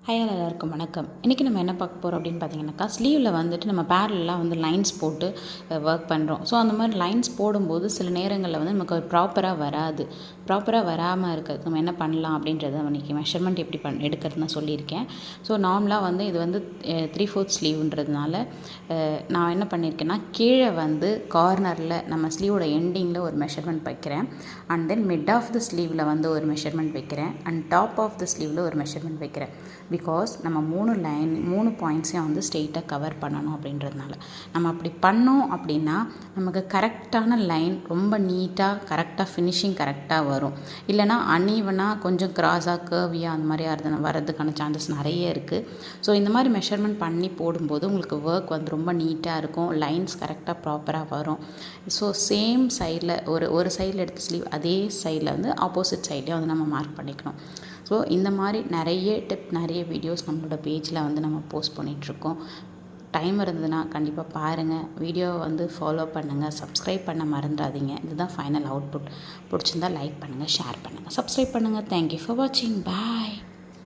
Hi எல்லாருக்கும் வணக்கம். இன்றைக்கி நம்ம என்ன பார்க்க போகிறோம் அப்படின்னு பார்த்தீங்கன்னாக்கா, ஸ்லீவில் வந்துட்டு நம்ம பேரலெலாம் லைன்ஸ் போட்டு ஒர்க் பண்ணுறோம். ஸோ அந்த மாதிரி லைன்ஸ் போடும்போது சில நேரங்களில் நமக்கு ப்ராப்பராக வராது. ப்ராப்பராக வராமல் இருக்கிறது நம்ம என்ன பண்ணலாம் அப்படின்றத இன்றைக்கி மெஷர்மெண்ட் எப்படி எடுக்கிறதுன்னு நான் சொல்லியிருக்கேன். ஸோ நார்மலாக இது 3/4 ஸ்லீவ்ன்றதுனால நான் என்ன பண்ணியிருக்கேன்னா, கீழே கார்னரில் நம்ம ஸ்லீவோட எண்டிங்கில் ஒரு மெஷர்மெண்ட் வைக்கிறேன். And then mid of the ஸ்லீவில் ஒரு மெஷர்மெண்ட் வைக்கிறேன். அண்ட் டாப் ஆஃப் த ஸ்லீவில் ஒரு மெஷர்மெண்ட் வைக்கிறேன். பிகாஸ் நம்ம 3 பாயிண்ட்ஸையும் ஸ்ட்ரெயிட்டாக கவர் பண்ணணும் அப்படின்றதுனால. நம்ம அப்படி பண்ணோம் அப்படின்னா நமக்கு கரெக்டான லைன் ரொம்ப நீட்டாக கரெக்டாக ஃபினிஷிங் கரெக்டாக வரும். இல்லைனா அன்ஈவனாக கொஞ்சம் கிராஸாக கர்வியாக அந்த மாதிரி வரதுக்கான சான்சஸ் நிறைய இருக்குது. ஸோ இந்த மாதிரி மெஷர்மெண்ட் பண்ணி போடும்போது உங்களுக்கு ஒர்க் ரொம்ப நீட்டாக இருக்கும். லைன்ஸ் கரெக்டாக ப்ராப்பராக வரும். ஸோ சேம் சைடில் ஒரு சைடில் எடுத்து ஸ்லீவ் அதே சைடில் ஆப்போசிட் சைட்லேயும் நம்ம மார்க் பண்ணிக்கணும். ஸோ இந்த மாதிரி நிறைய வீடியோஸ் நம்மளோட பேஜில் நம்ம போஸ்ட் பண்ணிகிட்ருக்கோம். டைம் இருந்ததுன்னா கண்டிப்பாக பாருங்கள். வீடியோவை ஃபாலோ பண்ணுங்கள். சப்ஸ்கிரைப் பண்ண மறந்துடாதீங்க. இதுதான் ஃபைனல் அவுட்புட். பிடிச்சிருந்தால் லைக் பண்ணுங்கள், ஷேர் பண்ணுங்கள், சப்ஸ்கிரைப் பண்ணுங்கள். தேங்க்யூ ஃபார் வாட்சிங். பாய்.